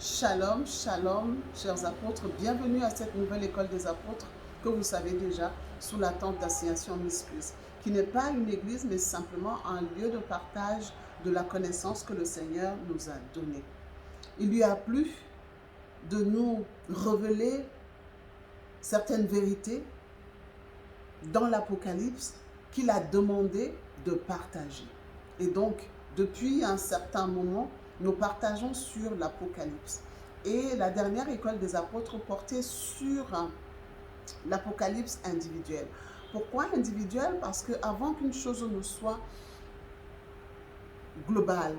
Shalom, shalom, chers apôtres. Bienvenue à cette nouvelle école des apôtres que vous savez déjà, sous la tente d'assignation Miss Plus, qui n'est pas une église, mais simplement un lieu de partage de la connaissance que le Seigneur nous a donnée. Il lui a plu de nous révéler certaines vérités dans l'Apocalypse qu'il a demandé de partager. Et donc, depuis un certain moment, nous partageons sur l'Apocalypse. Et la dernière école des apôtres portait sur l'Apocalypse individuel. Pourquoi individuel? Parce qu'avant qu'une chose ne soit globale,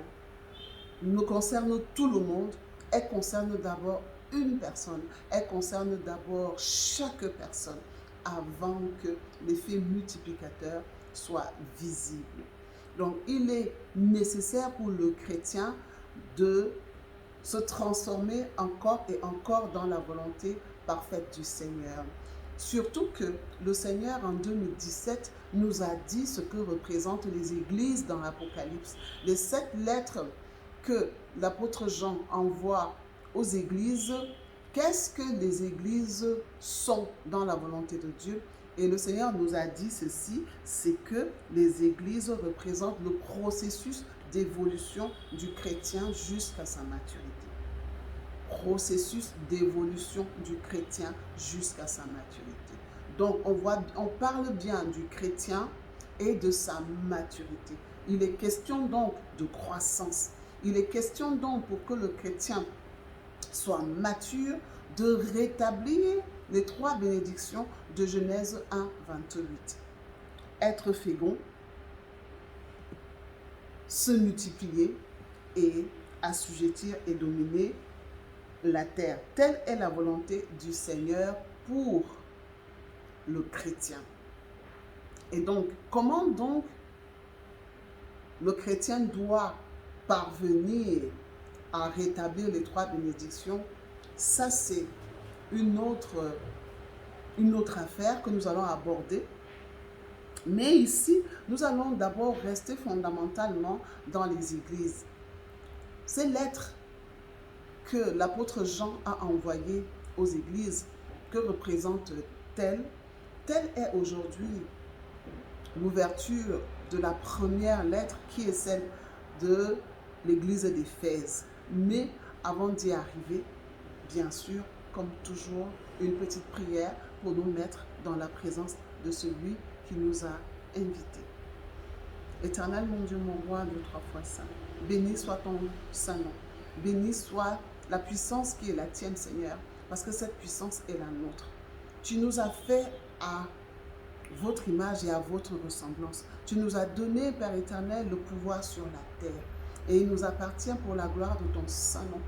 nous concerne tout le monde, elle concerne d'abord une personne, elle concerne d'abord chaque personne avant que l'effet multiplicateur soit visible. Donc, il est nécessaire pour le chrétien de se transformer encore et encore dans la volonté parfaite du Seigneur. Surtout que le Seigneur, en 2017, nous a dit ce que représentent les églises dans l'Apocalypse. Les 7 lettres que l'apôtre Jean envoie aux églises, qu'est-ce que les églises sont dans la volonté de Dieu? Et le Seigneur nous a dit ceci, c'est que les églises représentent le processus d'évolution du chrétien jusqu'à sa maturité. Processus d'évolution du chrétien jusqu'à sa maturité. Donc, on parle bien du chrétien et de sa maturité. Il est question donc de croissance. Il est question donc, pour que le chrétien soit mature, de rétablir les 3 bénédictions de Genèse 1, 28. Être fécond, se multiplier et assujettir et dominer la terre. Telle est la volonté du Seigneur pour le chrétien. Et donc, comment donc le chrétien doit parvenir à rétablir les 3 bénédictions? Ça, c'est une autre affaire que nous allons aborder. Mais ici, nous allons d'abord rester fondamentalement dans les églises. Ces lettres que l'apôtre Jean a envoyées aux églises, que représente-t-elle? Telle est aujourd'hui l'ouverture de la première lettre qui est celle de l'église d'Éphèse. Mais avant d'y arriver, bien sûr, comme toujours, une petite prière pour nous mettre dans la présence de celui qui nous a invités. Éternel, mon Dieu, mon roi, le 3 fois saint, béni soit ton saint nom. Béni soit la puissance qui est la tienne, Seigneur, parce que cette puissance est la nôtre. Tu nous as fait à votre image et à votre ressemblance. Tu nous as donné, Père éternel, le pouvoir sur la terre. Et il nous appartient pour la gloire de ton saint nom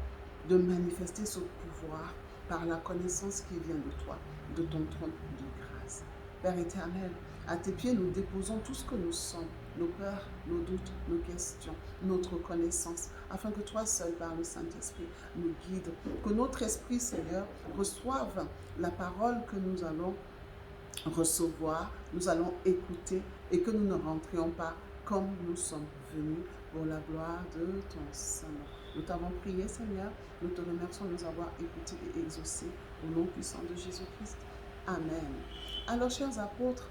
de manifester ce pouvoir par la connaissance qui vient de toi, de ton trône de grâce. Père éternel, à tes pieds, nous déposons tout ce que nous sommes, nos peurs, nos doutes, nos questions, notre connaissance, afin que toi seul, par le Saint-Esprit, nous guide. Que notre esprit, Seigneur, reçoive la parole que nous allons recevoir, nous allons écouter et que nous ne rentrions pas comme nous sommes venus pour la gloire de ton Saint-Nom. Nous t'avons prié, Seigneur, nous te remercions de nous avoir écoutés et exaucés au nom puissant de Jésus-Christ. Amen. Alors, chers apôtres,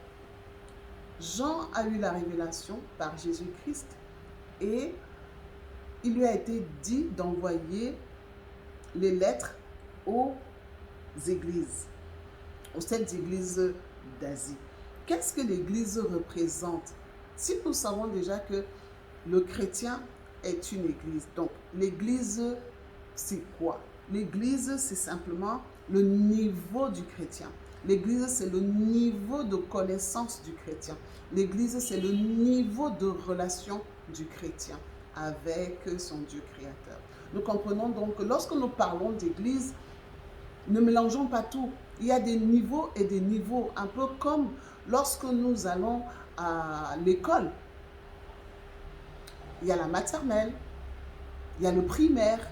Jean a eu la révélation par Jésus-Christ et il lui a été dit d'envoyer les lettres aux églises, aux 7 églises d'Asie. Qu'est-ce que l'église représente? Si nous savons déjà que le chrétien est une église, donc l'église, c'est quoi? L'église, c'est simplement le niveau du chrétien. L'église, c'est le niveau de connaissance du chrétien. L'église, c'est le niveau de relation du chrétien avec son Dieu créateur. Nous comprenons donc que lorsque nous parlons d'église, ne mélangeons pas tout. Il y a des niveaux et des niveaux, un peu comme lorsque nous allons à l'école. Il y a la maternelle, il y a le primaire,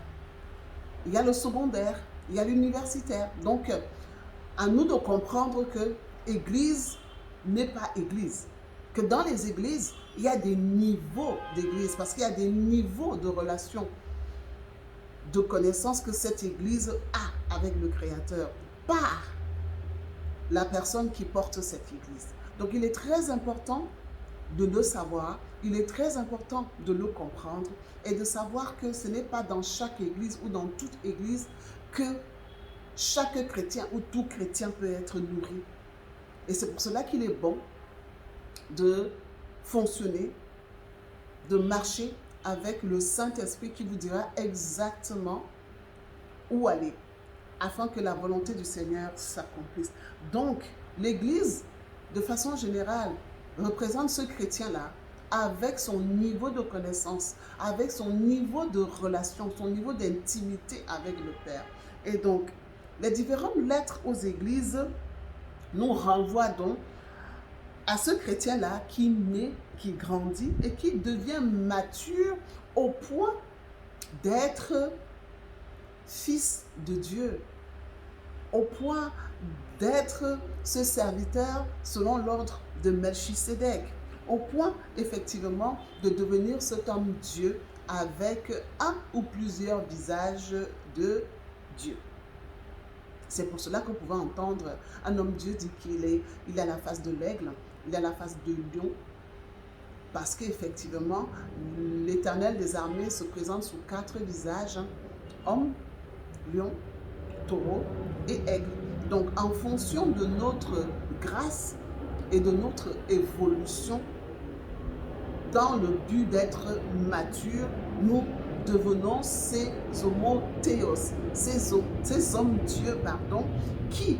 il y a le secondaire, il y a l'universitaire. Donc, à nous de comprendre que église n'est pas église. Que dans les églises, il y a des niveaux d'église, parce qu'il y a des niveaux de relations de connaissance que cette Église a avec le Créateur par la personne qui porte cette Église. Donc il est très important de le savoir, il est très important de le comprendre et de savoir que ce n'est pas dans chaque Église ou dans toute Église que chaque chrétien ou tout chrétien peut être nourri. Et c'est pour cela qu'il est bon de fonctionner, de marcher avec le Saint-Esprit qui vous dira exactement où aller, afin que la volonté du Seigneur s'accomplisse. Donc, l'Église, de façon générale, représente ce chrétien-là avec son niveau de connaissance, avec son niveau de relation, son niveau d'intimité avec le Père. Et donc, les différentes lettres aux églises nous renvoient donc à ce chrétien-là qui naît, qui grandit et qui devient mature au point d'être fils de Dieu, au point d'être ce serviteur selon l'ordre de Melchisédek, au point effectivement de devenir cet homme Dieu avec un ou plusieurs visages de Dieu. C'est pour cela que vous pouvez entendre un homme Dieu dire qu'il a la face de l'aigle, il a la face de lion, parce qu'effectivement, l'Éternel des armées se présente sous 4 visages, homme, lion, taureau et aigle. Donc, en fonction de notre grâce et de notre évolution, dans le but d'être mature, nous devenons ces homothéos, ces hommes-dieux, qui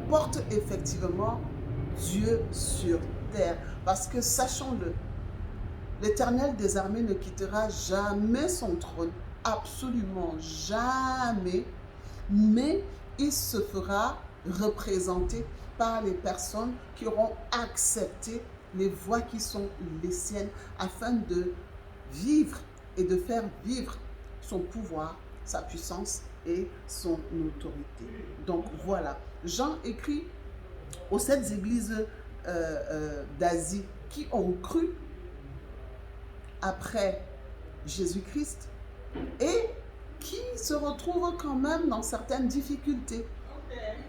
portent effectivement Dieu sur terre. Parce que, sachons-le, l'Éternel des armées ne quittera jamais son trône, absolument jamais, mais il se fera représenter par les personnes qui auront accepté les voies qui sont les siennes afin de vivre et de faire vivre son pouvoir, sa puissance et son autorité. Donc voilà, Jean écrit aux 7 églises d'Asie qui ont cru après Jésus-Christ et qui se retrouvent quand même dans certaines difficultés,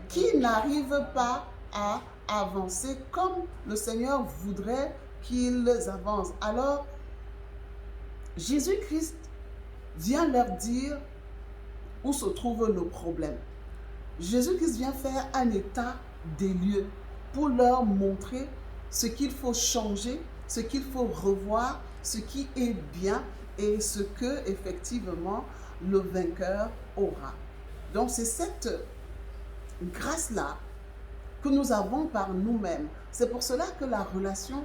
qui n'arrivent pas à avancer comme le Seigneur voudrait qu'ils avancent. Alors, Jésus-Christ vient leur dire où se trouve le problème. Jésus-Christ vient faire un état des lieux pour leur montrer ce qu'il faut changer, ce qu'il faut revoir, ce qui est bien et ce que effectivement le vainqueur aura. Donc c'est cette grâce-là que nous avons par nous-mêmes. C'est pour cela que la relation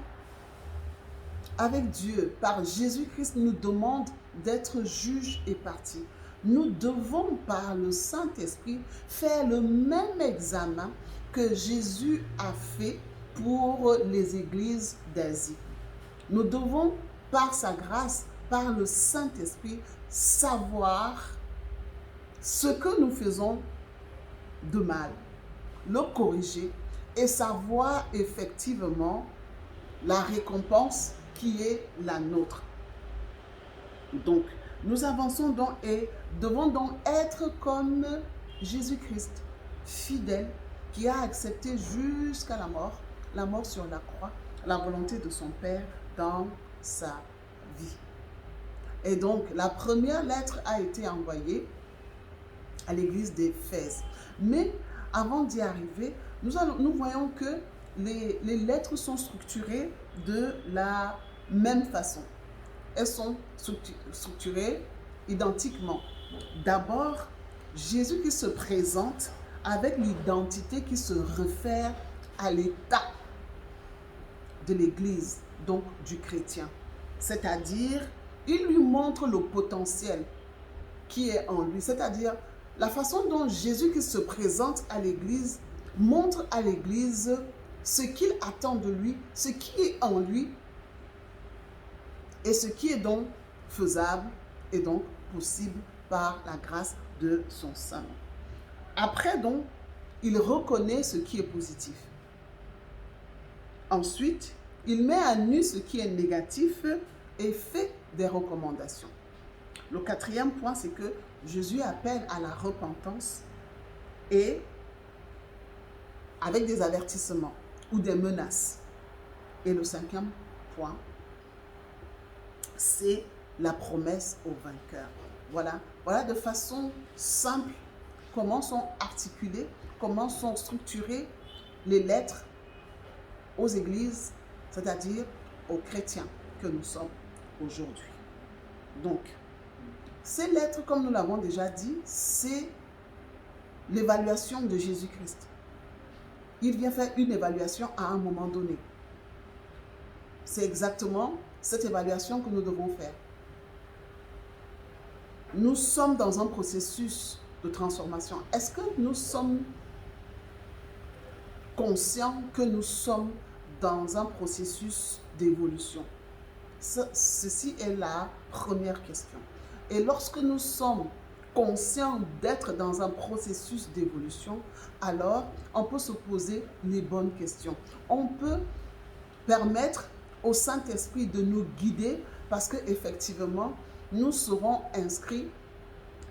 avec Dieu par Jésus-Christ nous demande d'être juge et partie. Nous devons par le Saint-Esprit faire le même examen que Jésus a fait pour les églises d'Asie. Nous devons par sa grâce, par le Saint-Esprit, savoir ce que nous faisons de mal, le corriger et savoir effectivement la récompense qui est la nôtre. Donc, nous avançons donc et devons donc être comme Jésus-Christ, fidèle, qui a accepté jusqu'à la mort sur la croix, la volonté de son Père dans sa vie. Et donc, la première lettre a été envoyée à l'église d'Éphèse. Mais avant d'y arriver, nous voyons que les lettres sont structurées de la même façon. Elles sont structurées identiquement. D'abord, Jésus qui se présente avec l'identité qui se réfère à l'état de l'Église, donc du chrétien. C'est-à-dire, il lui montre le potentiel qui est en lui. C'est-à-dire, la façon dont Jésus qui se présente à l'Église montre à l'Église ce qu'il attend de lui, ce qui est en lui et ce qui est donc faisable et donc possible par la grâce de son Saint. Après donc, il reconnaît ce qui est positif. Ensuite, il met à nu ce qui est négatif et fait des recommandations. Le 4e point, c'est que Jésus appelle à la repentance et avec des avertissements ou des menaces. Et le cinquième point, c'est la promesse au vainqueur. Voilà de façon simple comment sont articulées, comment sont structurées les lettres aux églises, c'est-à-dire aux chrétiens que nous sommes aujourd'hui. Donc, ces lettres, comme nous l'avons déjà dit, c'est l'évaluation de Jésus-Christ. Il vient faire une évaluation à un moment donné. C'est exactement cette évaluation que nous devons faire. Nous sommes dans un processus de transformation. Est-ce que nous sommes conscients que nous sommes dans un processus d'évolution? Ceci est la première question. Et lorsque nous sommes conscients d'être dans un processus d'évolution, alors on peut se poser les bonnes questions. On peut permettre au Saint-Esprit de nous guider parce qu'effectivement, nous serons inscrits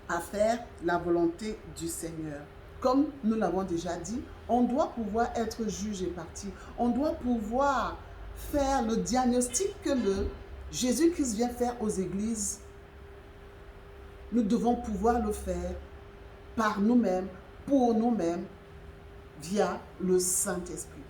à faire la volonté du Seigneur. Comme nous l'avons déjà dit, on doit pouvoir être juge et partie. On doit pouvoir faire le diagnostic que Jésus-Christ vient faire aux églises. Nous devons pouvoir le faire par nous-mêmes, pour nous-mêmes, via le Saint-Esprit.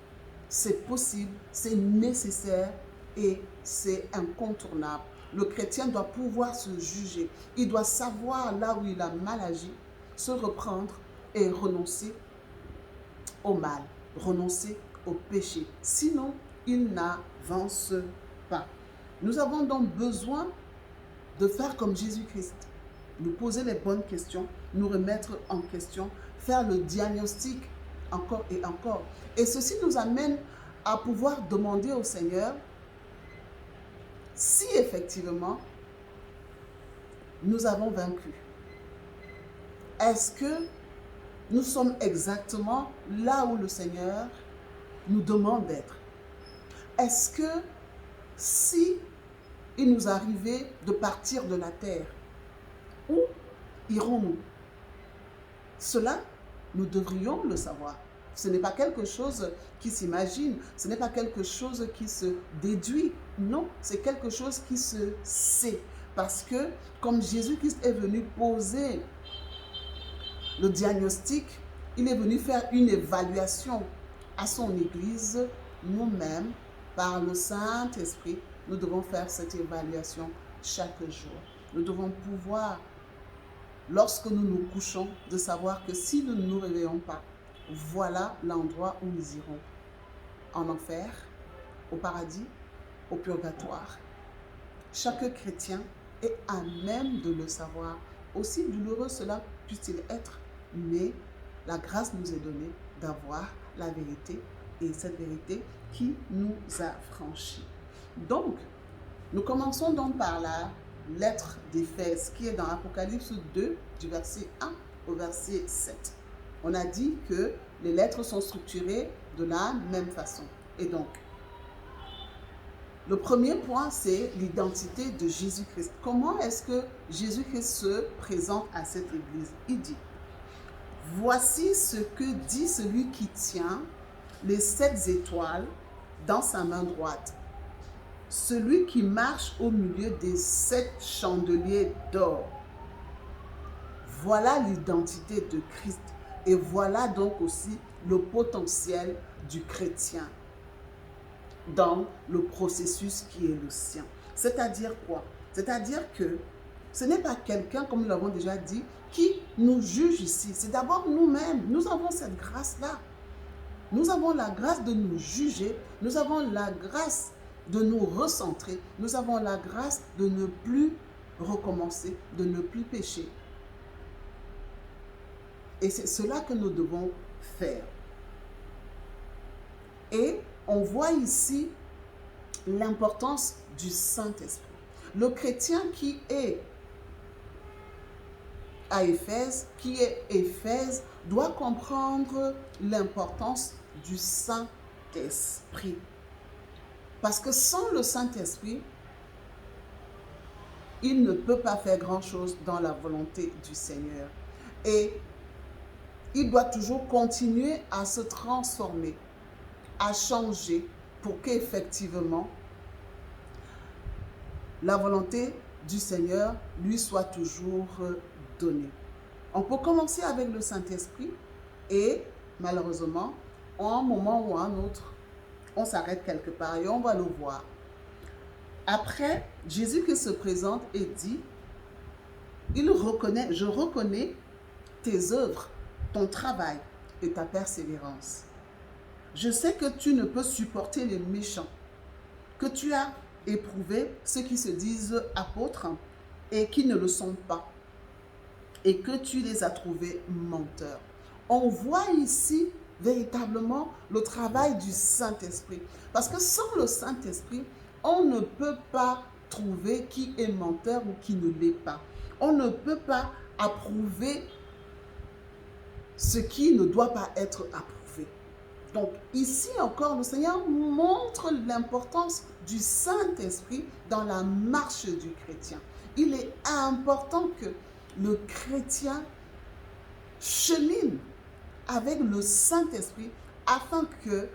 C'est possible, c'est nécessaire et c'est incontournable. Le chrétien doit pouvoir se juger. Il doit savoir là où il a mal agi, se reprendre et renoncer au mal, renoncer au péché. Sinon, il n'avance pas. Nous avons donc besoin de faire comme Jésus-Christ. Nous poser les bonnes questions, nous remettre en question, faire le diagnostic encore et encore. Et ceci nous amène à pouvoir demander au Seigneur si effectivement nous avons vaincu. Est-ce que nous sommes exactement là où le Seigneur nous demande d'être? Est-ce que si il nous arrivait de partir de la terre, où irons-nous? Cela, nous devrions le savoir. Ce n'est pas quelque chose qui s'imagine, ce n'est pas quelque chose qui se déduit. Non, c'est quelque chose qui se sait. Parce que comme Jésus-Christ est venu poser le diagnostic, il est venu faire une évaluation à son Église. Nous-mêmes, par le Saint-Esprit, nous devons faire cette évaluation chaque jour. Nous devons pouvoir, lorsque nous nous couchons, de savoir que si nous ne nous réveillons pas, voilà l'endroit où nous irons. En enfer, au paradis, au purgatoire. Chaque chrétien est à même de le savoir. Aussi douloureux cela puisse-t-il être, mais la grâce nous est donnée d'avoir la vérité et cette vérité qui nous a franchis. Donc, nous commençons donc par la lettre d'Éphèse qui est dans Apocalypse 2 du verset 1 au verset 7. On a dit que les lettres sont structurées de la même façon. Et donc, le premier point, c'est l'identité de Jésus-Christ. Comment est-ce que Jésus-Christ se présente à cette église? Il dit, voici ce que dit celui qui tient les 7 étoiles dans sa main droite. Celui qui marche au milieu des 7 chandeliers d'or. Voilà l'identité de Christ. Et voilà donc aussi le potentiel du chrétien dans le processus qui est le sien. C'est-à-dire quoi? C'est-à-dire que ce n'est pas quelqu'un, comme nous l'avons déjà dit, qui nous juge ici. C'est d'abord nous-mêmes. Nous avons cette grâce-là. Nous avons la grâce de nous juger. Nous avons la grâce de nous recentrer. Nous avons la grâce de ne plus recommencer, de ne plus pécher. Et c'est cela que nous devons faire. Et on voit ici l'importance du Saint-Esprit. Le chrétien qui est à Éphèse, doit comprendre l'importance du Saint-Esprit. Parce que sans le Saint-Esprit, il ne peut pas faire grand-chose dans la volonté du Seigneur. Et il doit toujours continuer à se transformer, à changer pour qu'effectivement la volonté du Seigneur lui soit toujours donnée. On peut commencer avec le Saint-Esprit et malheureusement, à un moment ou à un autre, on s'arrête quelque part et on va le voir. Après, Jésus qui se présente et dit, je reconnais tes œuvres, ton travail et ta persévérance. Je sais que tu ne peux supporter les méchants, que tu as éprouvé ceux qui se disent apôtres et qui ne le sont pas, et que tu les as trouvés menteurs. On voit ici véritablement le travail du Saint-Esprit. Parce que sans le Saint-Esprit, on ne peut pas trouver qui est menteur ou qui ne l'est pas. On ne peut pas approuver ce qui ne doit pas être approuvé. Donc ici encore, le Seigneur montre l'importance du Saint-Esprit dans la marche du chrétien. Il est important que le chrétien chemine avec le Saint-Esprit afin que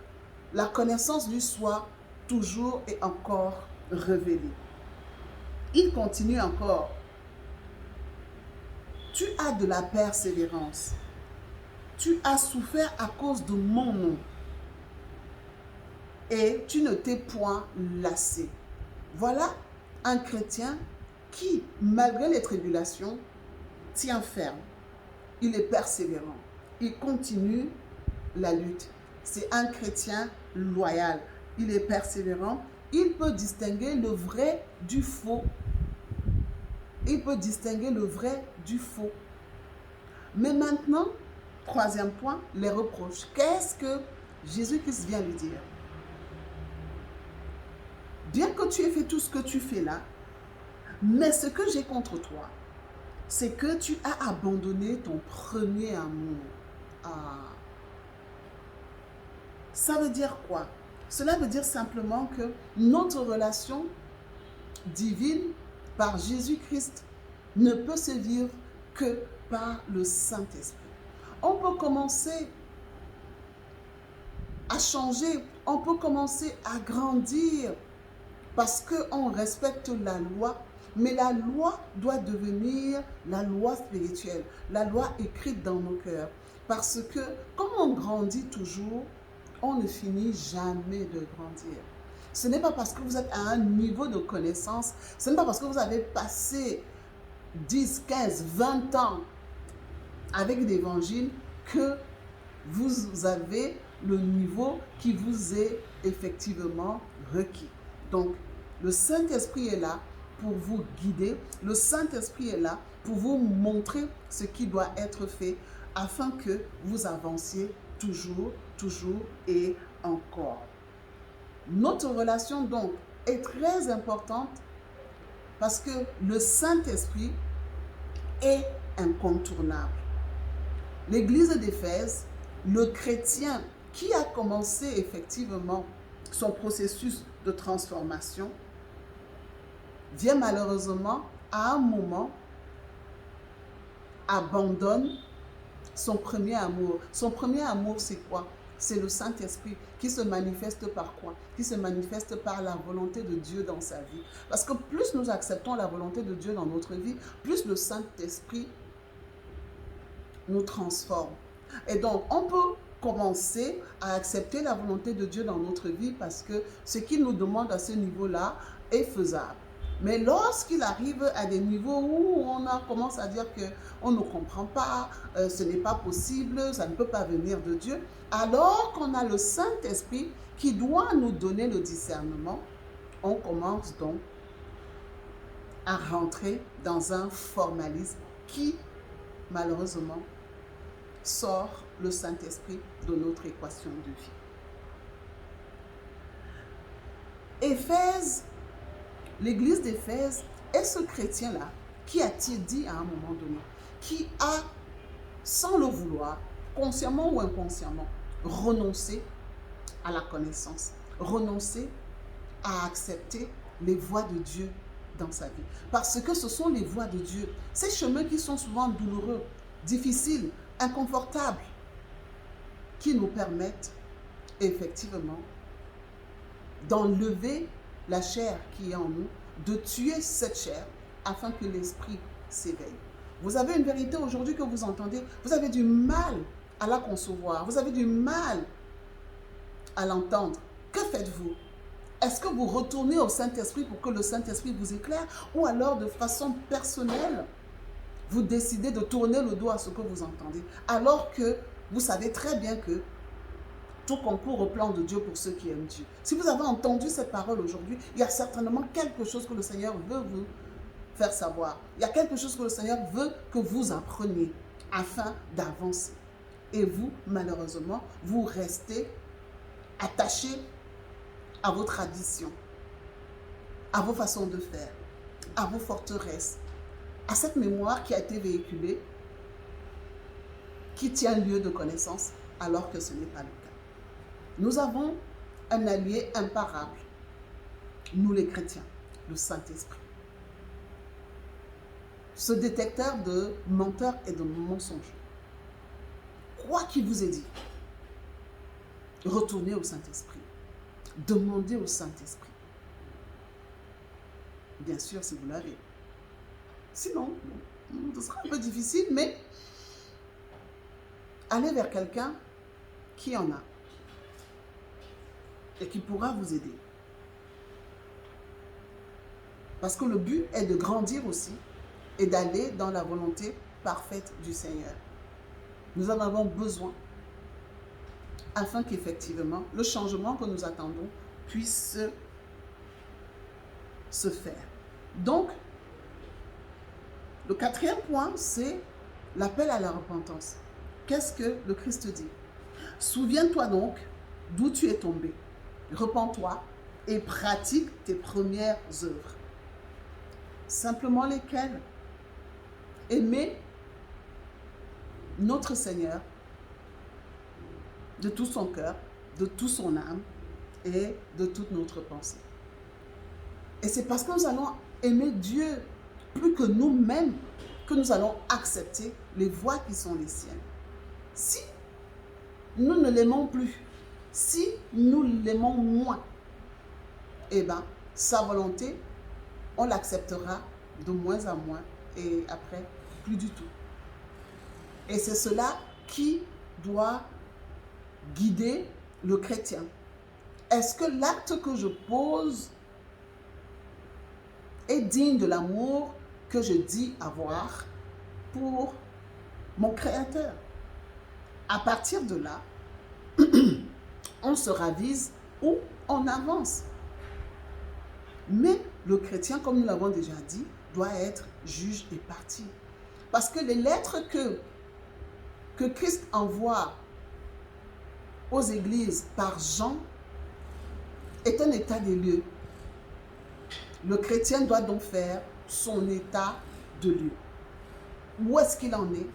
la connaissance lui soit toujours et encore révélée. Il continue encore. Tu as de la persévérance. Tu as souffert à cause de mon nom. Et tu ne t'es point lassé. Voilà un chrétien qui, malgré les tribulations, tient ferme. Il est persévérant. Il continue la lutte. C'est un chrétien loyal. Il est persévérant. Il peut distinguer le vrai du faux. Il peut distinguer le vrai du faux. Mais maintenant, troisième point, les reproches. Qu'est-ce que Jésus-Christ vient lui dire? Bien que tu aies fait tout ce que tu fais là, mais ce que j'ai contre toi, c'est que tu as abandonné ton premier amour. Ah. Ça veut dire quoi? Cela veut dire simplement que notre relation divine par Jésus-Christ ne peut se vivre que par le Saint-Esprit. On peut commencer à changer, on peut commencer à grandir parce qu'on respecte la loi, mais la loi doit devenir la loi spirituelle, la loi écrite dans nos cœurs. Parce que comme on grandit toujours, on ne finit jamais de grandir. Ce n'est pas parce que vous êtes à un niveau de connaissance, ce n'est pas parce que vous avez passé 10, 15, 20 ans avec l'évangile que vous avez le niveau qui vous est effectivement requis. Donc, le Saint-Esprit est là pour vous guider. Le Saint-Esprit est là pour vous montrer ce qui doit être fait afin que vous avanciez toujours, toujours et encore. Notre relation donc est très importante parce que le Saint-Esprit est incontournable. L'Église d'Éphèse, le chrétien qui a commencé effectivement son processus de transformation, vient malheureusement à un moment abandonne son premier amour. Son premier amour, c'est quoi? C'est le Saint-Esprit qui se manifeste par quoi? Qui se manifeste par la volonté de Dieu dans sa vie. Parce que plus nous acceptons la volonté de Dieu dans notre vie, plus le Saint-Esprit nous transforme. Et donc, on peut commencer à accepter la volonté de Dieu dans notre vie parce que ce qu'il nous demande à ce niveau-là est faisable. Mais lorsqu'il arrive à des niveaux où on commence à dire qu'on ne comprend pas, ce n'est pas possible, ça ne peut pas venir de Dieu, alors qu'on a le Saint-Esprit qui doit nous donner le discernement, on commence donc à rentrer dans un formalisme qui, malheureusement, sort le Saint-Esprit de notre équation de vie. Éphèse, l'église d'Éphèse est ce chrétien-là qui a-t-il dit à un moment donné, qui a, sans le vouloir, consciemment ou inconsciemment, renoncé à la connaissance, renoncé à accepter les voies de Dieu dans sa vie. Parce que ce sont les voies de Dieu. Ces chemins qui sont souvent douloureux, difficiles, inconfortables, qui nous permettent effectivement d'enlever la chair qui est en nous, de tuer cette chair afin que l'esprit s'éveille. Vous avez une vérité aujourd'hui que vous entendez, vous avez du mal à la concevoir, vous avez du mal à l'entendre. Que faites-vous? Est-ce que vous retournez au Saint-Esprit pour que le Saint-Esprit vous éclaire, ou alors de façon personnelle, vous décidez de tourner le dos à ce que vous entendez, alors que vous savez très bien que tout concourt au plan de Dieu pour ceux qui aiment Dieu. Si vous avez entendu cette parole aujourd'hui, il y a certainement quelque chose que le Seigneur veut vous faire savoir. Il y a quelque chose que le Seigneur veut que vous appreniez afin d'avancer. Et vous, malheureusement, vous restez attachés à vos traditions, à vos façons de faire, à vos forteresses, à cette mémoire qui a été véhiculée, qui tient lieu de connaissance, alors que ce n'est pas le cas. Nous avons un allié imparable, nous les chrétiens, le Saint-Esprit. Ce détecteur de menteurs et de mensonges. Quoi qu'il vous ait dit, retournez au Saint-Esprit. Demandez au Saint-Esprit. Bien sûr, si vous l'avez. Sinon, ce sera un peu difficile, mais allez vers quelqu'un qui en a et qui pourra vous aider. Parce que le but est de grandir aussi et d'aller dans la volonté parfaite du Seigneur. Nous en avons besoin afin qu'effectivement le changement que nous attendons puisse se faire. Donc, le quatrième point, c'est l'appel à la repentance. Qu'est-ce que le Christ dit? Souviens-toi donc d'où tu es tombé. Repens-toi et pratique tes premières œuvres. Simplement lesquelles? Aimer notre Seigneur de tout son cœur, de toute son âme et de toute notre pensée. Et c'est parce que nous allons aimer Dieu plus que nous-mêmes que nous allons accepter les voies qui sont les siennes. Si nous ne l'aimons plus, si nous l'aimons moins, eh bien, sa volonté, on l'acceptera de moins en moins et après, plus du tout. Et c'est cela qui doit guider le chrétien. Est-ce que l'acte que je pose est digne de l'amour que je dis avoir pour mon Créateur? À partir de là, on se ravise ou on avance. Mais le chrétien, comme nous l'avons déjà dit, doit être juge et partie. Parce que les lettres que Christ envoie aux églises par Jean est un état des lieux. Le chrétien doit donc faire son état de lieu. Où est-ce qu'il en est?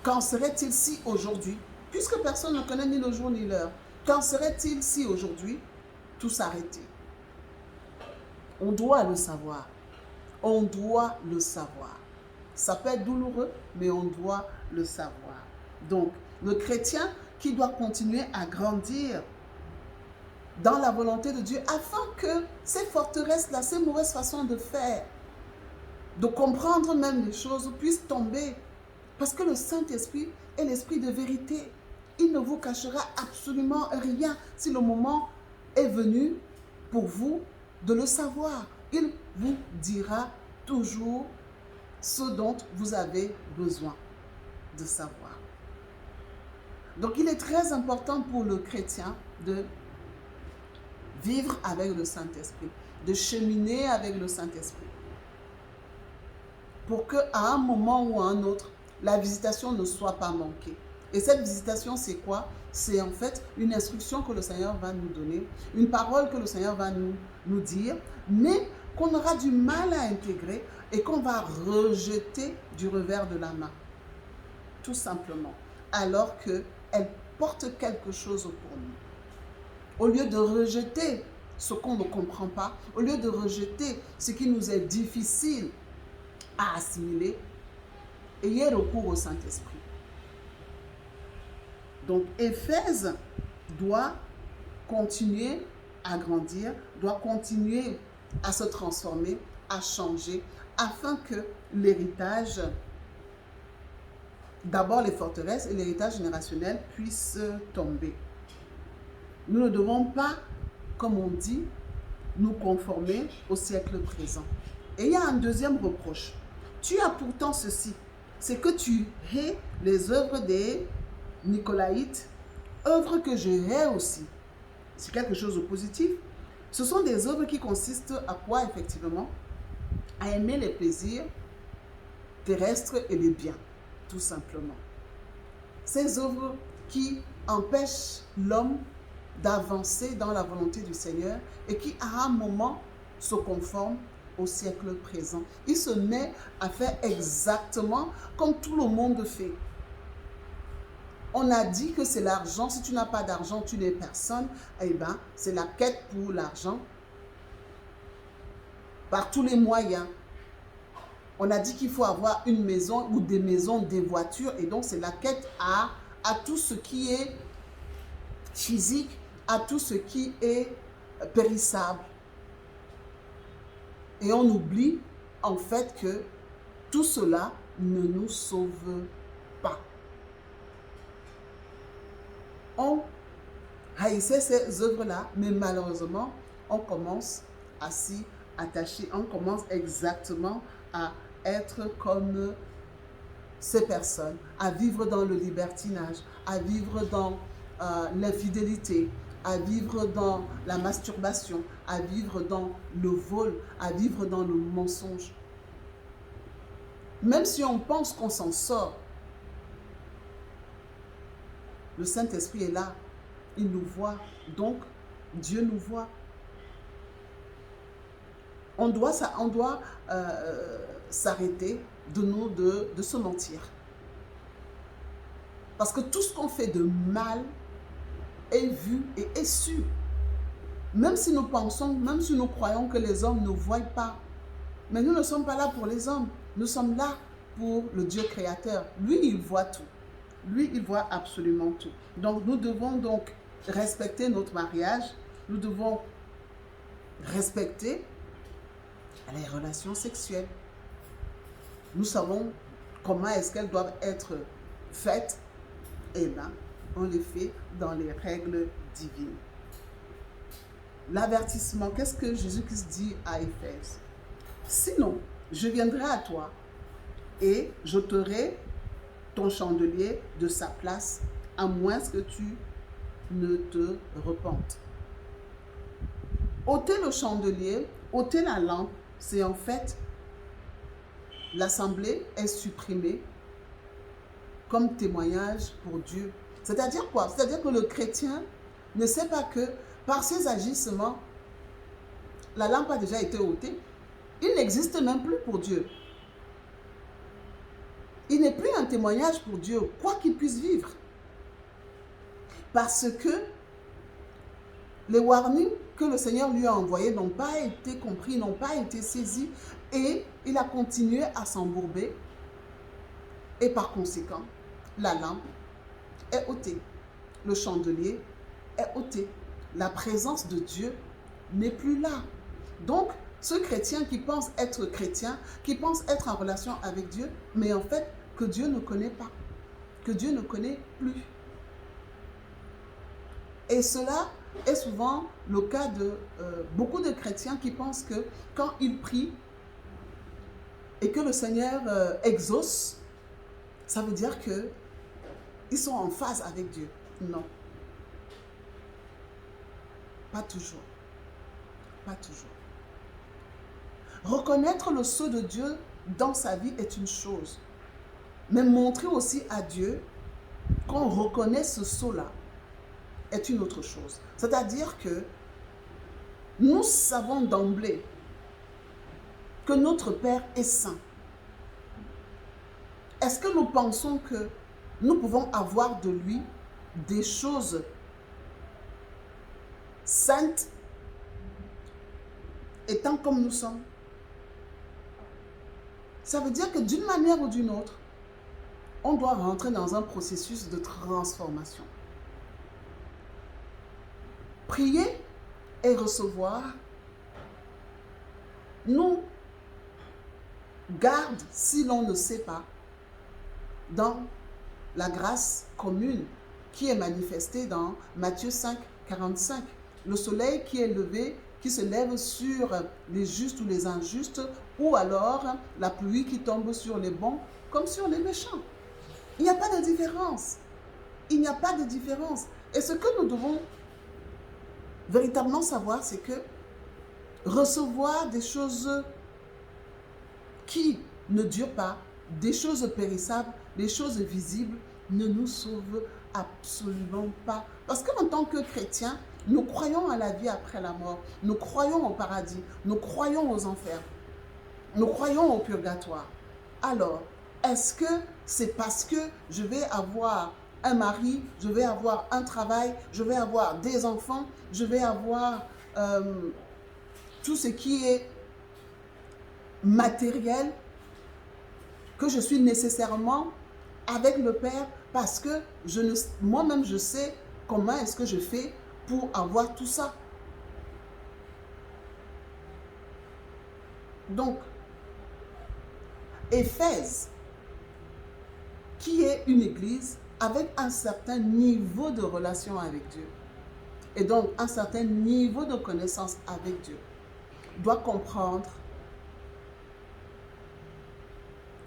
Qu'en serait-il si aujourd'hui, puisque personne ne connaît ni le jour ni l'heure, qu'en serait-il si aujourd'hui tout s'arrêtait? On doit le savoir. On doit le savoir. Ça peut être douloureux, mais on doit le savoir. Donc, le chrétien qui doit continuer à grandir dans la volonté de Dieu afin que ces forteresses-là, ces mauvaises façons de faire, de comprendre même les choses, puissent tomber. Parce que le Saint-Esprit est l'Esprit de vérité. Il ne vous cachera absolument rien si le moment est venu pour vous de le savoir. Il vous dira toujours ce dont vous avez besoin de savoir. Donc, il est très important pour le chrétien de vivre avec le Saint-Esprit, de cheminer avec le Saint-Esprit, pour qu'à un moment ou à un autre, la visitation ne soit pas manquée. Et cette visitation, c'est quoi? C'est en fait une instruction que le Seigneur va nous donner, une parole que le Seigneur va nous dire, mais qu'on aura du mal à intégrer et qu'on va rejeter du revers de la main. Tout simplement. Alors qu'elle porte quelque chose pour nous. Au lieu de rejeter ce qu'on ne comprend pas, au lieu de rejeter ce qui nous est difficile à assimiler, ayez recours au Saint-Esprit. Donc, Éphèse doit continuer à grandir, doit continuer à se transformer, à changer, afin que l'héritage, d'abord les forteresses et l'héritage générationnel puissent tomber. Nous ne devons pas, comme on dit, nous conformer au siècle présent. Et il y a un deuxième reproche. Tu as pourtant ceci, c'est que tu hais les œuvres des Nicolaïtes, œuvres que je hais aussi. C'est quelque chose de positif. Ce sont des œuvres qui consistent à quoi, effectivement? À aimer les plaisirs terrestres et les biens, tout simplement. Ces œuvres qui empêchent l'homme d'avancer dans la volonté du Seigneur et qui, à un moment, se conforment au siècle présent. Il se met à faire exactement comme tout le monde fait. On a dit que c'est l'argent. Si tu n'as pas d'argent, tu n'es personne. Eh bien, c'est la quête pour l'argent par tous les moyens. On a dit qu'il faut avoir une maison ou des maisons, des voitures. Et donc, c'est la quête à tout ce qui est physique, à tout ce qui est périssable. Et on oublie en fait que tout cela ne nous sauve pas. On haïssait ces œuvres-là, mais malheureusement, on commence à s'y attacher. On commence exactement à être comme ces personnes, à vivre dans le libertinage, à vivre dans l'infidélité, à vivre dans la masturbation, à vivre dans le vol, à vivre dans le mensonge. Même si on pense qu'on s'en sort, le Saint-Esprit est là, il nous voit, donc Dieu nous voit. On doit s'arrêter de se mentir. Parce que tout ce qu'on fait de mal est vu et est su. Même si nous pensons, même si nous croyons que les hommes ne voient pas, mais nous ne sommes pas là pour les hommes, nous sommes là pour le Dieu créateur. Lui, il voit tout. Lui, il voit absolument tout. Donc, nous devons donc respecter notre mariage. Nous devons respecter les relations sexuelles. Nous savons comment est-ce qu'elles doivent être faites. Eh bien, on les fait dans les règles divines. L'avertissement, qu'est-ce que Jésus-Christ dit à Éphèse? Sinon, je viendrai à toi et j'ôterai ton chandelier de sa place, à moins que tu ne te repentes. Ôter le chandelier, ôter la lampe, c'est en fait l'assemblée est supprimée comme témoignage pour Dieu. C'est-à-dire quoi? C'est-à-dire que le chrétien ne sait pas que par ses agissements, la lampe a déjà été ôtée. Il n'existe même plus pour Dieu. Il n'est plus un témoignage pour Dieu, quoi qu'il puisse vivre. Parce que les warnings que le Seigneur lui a envoyés n'ont pas été compris, n'ont pas été saisis, et il a continué à s'embourber. Et par conséquent, la lampe est ôtée. Le chandelier est ôté. La présence de Dieu n'est plus là. Donc, ce chrétien qui pense être chrétien, qui pense être en relation avec Dieu, mais en fait, que Dieu ne connaît pas, que Dieu ne connaît plus. Et cela est souvent le cas de beaucoup de chrétiens qui pensent que quand ils prient et que le Seigneur exauce, ça veut dire qu'ils sont en phase avec Dieu. Non. Pas toujours. Pas toujours. Reconnaître le sceau de Dieu dans sa vie est une chose. Mais montrer aussi à Dieu qu'on reconnaît ce sceau-là est une autre chose. C'est-à-dire que nous savons d'emblée que notre Père est saint. Est-ce que nous pensons que nous pouvons avoir de lui des choses saintes étant comme nous sommes. Ça veut dire que d'une manière ou d'une autre, on doit rentrer dans un processus de transformation. Prier et recevoir nous garde, si l'on ne sait pas, dans la grâce commune qui est manifestée dans Matthieu 5, 45. Le soleil qui est levé, qui se lève sur les justes ou les injustes, ou alors la pluie qui tombe sur les bons comme sur les méchants. Il n'y a pas de différence. Il n'y a pas de différence. Et ce que nous devons véritablement savoir, c'est que recevoir des choses qui ne durent pas, des choses périssables, des choses visibles, ne nous sauvent absolument pas. Parce qu'en tant que chrétiens, nous croyons à la vie après la mort, nous croyons au paradis, nous croyons aux enfers, nous croyons au purgatoire. Alors, est-ce que c'est parce que je vais avoir un mari, je vais avoir un travail, je vais avoir des enfants, je vais avoir tout ce qui est matériel, que je suis nécessairement avec le Père parce que moi-même je sais comment est-ce que je fais pour avoir tout ça. Donc, Éphèse, qui est une église avec un certain niveau de relation avec Dieu, et donc un certain niveau de connaissance avec Dieu, doit comprendre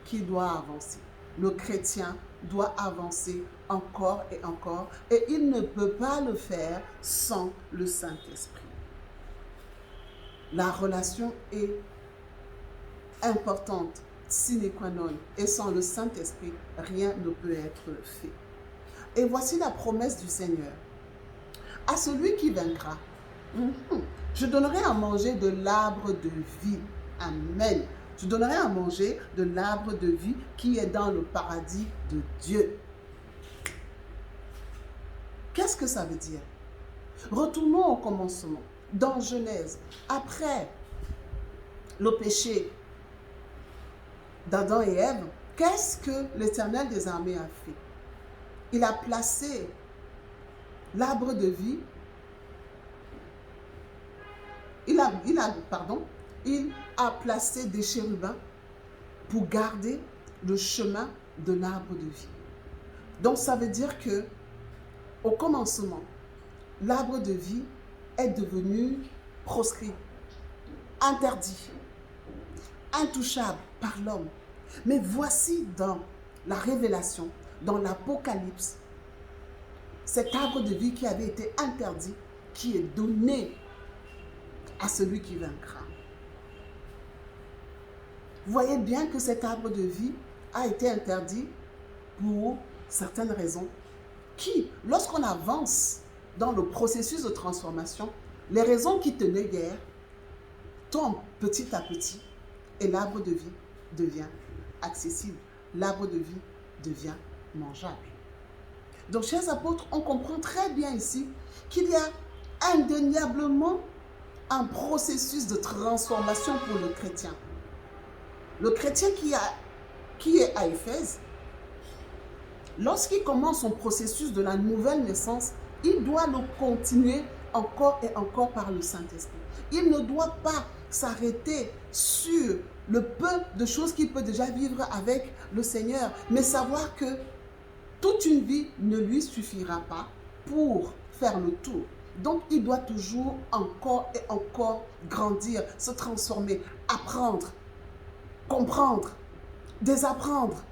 qu'il doit avancer. Le chrétien doit avancer encore et encore, et il ne peut pas le faire sans le Saint-Esprit. La relation est importante, sine qua non, et sans le Saint-Esprit, rien ne peut être fait. Et voici la promesse du Seigneur. À celui qui vaincra, je donnerai à manger de l'arbre de vie. Amen. Je donnerai à manger de l'arbre de vie qui est dans le paradis de Dieu. Qu'est-ce que ça veut dire? Retournons au commencement. Dans Genèse, après le péché d'Adam et Ève, qu'est-ce que l'Éternel des armées a fait? Il a placé l'arbre de vie, il a placé des chérubins pour garder le chemin de l'arbre de vie. Donc ça veut dire que au commencement, l'arbre de vie est devenu proscrit, interdit, intouchable par l'homme. Mais voici dans la Révélation, dans l'Apocalypse, cet arbre de vie qui avait été interdit, qui est donné à celui qui vaincra. Vous voyez bien que cet arbre de vie a été interdit pour certaines raisons qui, lorsqu'on avance dans le processus de transformation, les raisons qui tenaient guère tombent petit à petit et l'arbre de vie devient accessible. L'arbre de vie devient mangeable. Donc, chers apôtres, on comprend très bien ici qu'il y a indéniablement un processus de transformation pour le chrétien. Le chrétien qui est à Éphèse, lorsqu'il commence son processus de la nouvelle naissance, il doit le continuer encore et encore par le Saint-Esprit. Il ne doit pas s'arrêter sur le peu de choses qu'il peut déjà vivre avec le Seigneur, mais savoir que toute une vie ne lui suffira pas pour faire le tour. Donc, il doit toujours encore et encore grandir, se transformer, apprendre, comprendre, désapprendre,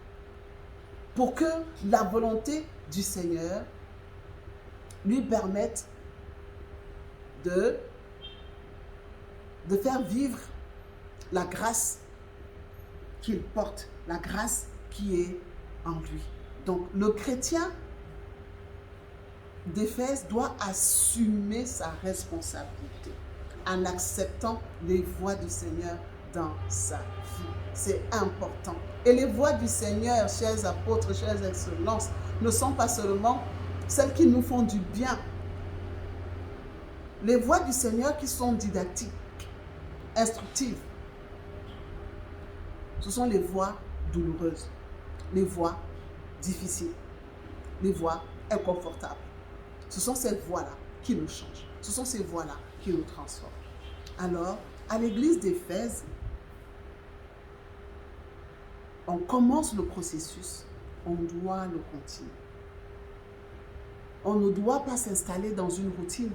pour que la volonté du Seigneur lui permette de faire vivre la grâce qu'il porte, la grâce qui est en lui. Donc, le chrétien d'Éphèse doit assumer sa responsabilité en acceptant les voies du Seigneur dans sa vie. C'est important. Et les voies du Seigneur, chers apôtres, chères excellences, ne sont pas seulement celles qui nous font du bien. Les voies du Seigneur qui sont didactiques, instructives. Ce sont les voies douloureuses, les voies difficiles, les voies inconfortables. Ce sont ces voies-là qui nous changent. Ce sont ces voies-là qui nous transforment. Alors, à l'église d'Éphèse, on commence le processus, on doit le continuer. On ne doit pas s'installer dans une routine.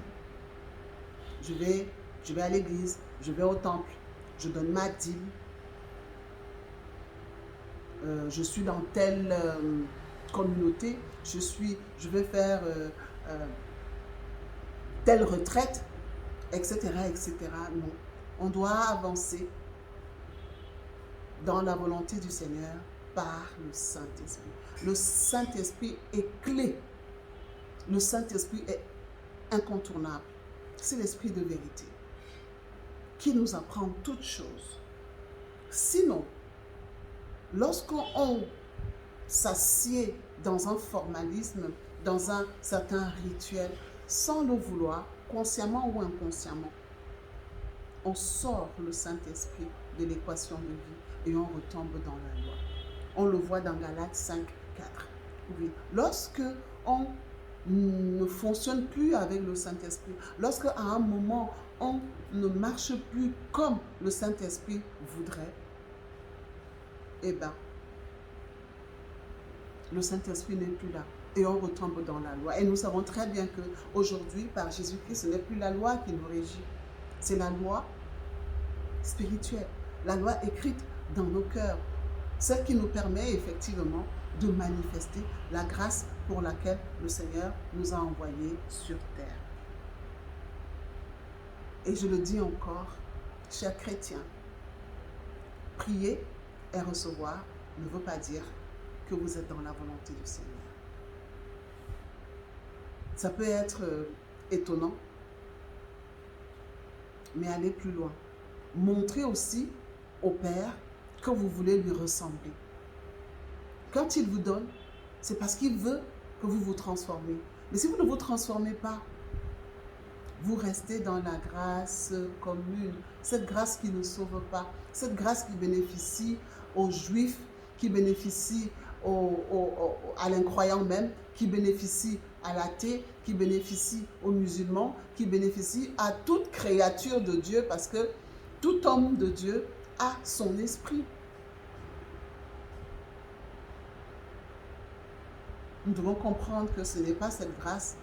Je vais à l'église, je vais au temple, je donne ma dîme, je suis dans telle communauté, je vais faire telle retraite, etc., etc. Non, on doit avancer dans la volonté du Seigneur par le Saint-Esprit. Le Saint-Esprit est clé. Le Saint-Esprit est incontournable. C'est l'Esprit de vérité qui nous apprend toutes choses. Sinon, lorsqu'on s'assied dans un formalisme, dans un certain rituel, sans le vouloir, consciemment ou inconsciemment, on sort le Saint-Esprit de l'équation de vie et on retombe dans la loi. On le voit dans Galates 5, 4. Oui. Lorsque on ne fonctionne plus avec le Saint-Esprit, lorsque à un moment on ne marche plus comme le Saint-Esprit voudrait, eh bien, le Saint-Esprit n'est plus là et on retombe dans la loi. Et nous savons très bien qu'aujourd'hui, par Jésus-Christ, ce n'est plus la loi qui nous régit, c'est la loi spirituelle, la loi écrite dans nos cœurs, celle qui nous permet effectivement de manifester la grâce pour laquelle le Seigneur nous a envoyés sur terre. Et je le dis encore, chers chrétiens, prier et recevoir ne veut pas dire que vous êtes dans la volonté du Seigneur. Ça peut être étonnant, mais allez plus loin. Montrez aussi au Père que vous voulez lui ressembler. Quand il vous donne, c'est parce qu'il veut que vous vous transformez. Mais si vous ne vous transformez pas, vous restez dans la grâce commune. Cette grâce qui ne sauve pas. Cette grâce qui bénéficie aux Juifs, qui bénéficie à l'incroyant même, qui bénéficie à l'athée, qui bénéficie aux musulmans, qui bénéficie à toute créature de Dieu, parce que tout homme de Dieu a son esprit. Nous devons comprendre que ce n'est pas cette grâce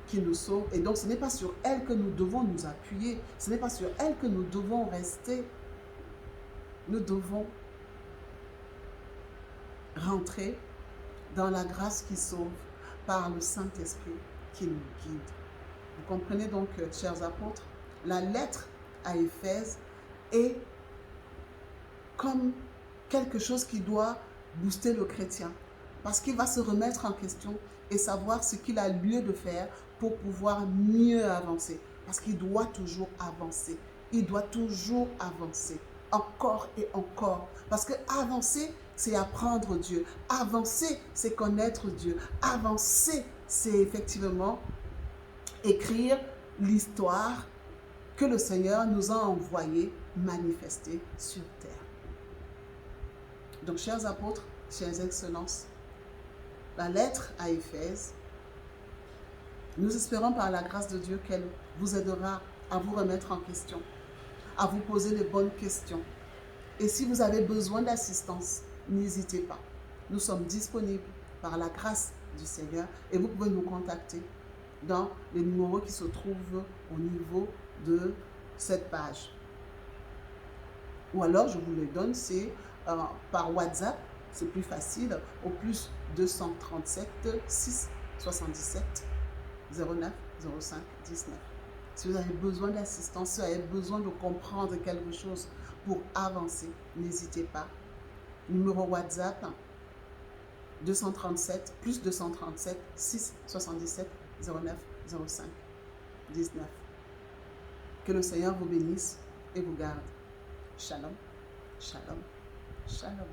qui nous sauve. Et donc, ce n'est pas sur elle que nous devons nous appuyer. Ce n'est pas sur elle que nous devons rester. Nous devons rentrer dans la grâce qui sauve par le Saint-Esprit qui nous guide. Vous comprenez donc, chers apôtres, la lettre à Éphèse est comme quelque chose qui doit booster le chrétien. Parce qu'il va se remettre en question et savoir ce qu'il a lieu de faire pour pouvoir mieux avancer. Parce qu'il doit toujours avancer. Il doit toujours avancer. Encore et encore. Parce que avancer, c'est apprendre Dieu. Avancer, c'est connaître Dieu. Avancer, c'est effectivement écrire l'histoire que le Seigneur nous a envoyée manifester sur terre. Donc, chers apôtres, chères excellences, la lettre à Éphèse, nous espérons par la grâce de Dieu qu'elle vous aidera à vous remettre en question, à vous poser les bonnes questions. Et si vous avez besoin d'assistance, n'hésitez pas. Nous sommes disponibles par la grâce du Seigneur et vous pouvez nous contacter dans les numéros qui se trouvent au niveau de cette page. Ou alors, je vous les donne, c'est par WhatsApp. C'est plus facile, au plus 237 6 77 09 05 19. Si vous avez besoin d'assistance, si vous avez besoin de comprendre quelque chose pour avancer, n'hésitez pas. Numéro WhatsApp 237 plus 237 6 77 09 05 19. Que le Seigneur vous bénisse et vous garde. Shalom, shalom, shalom.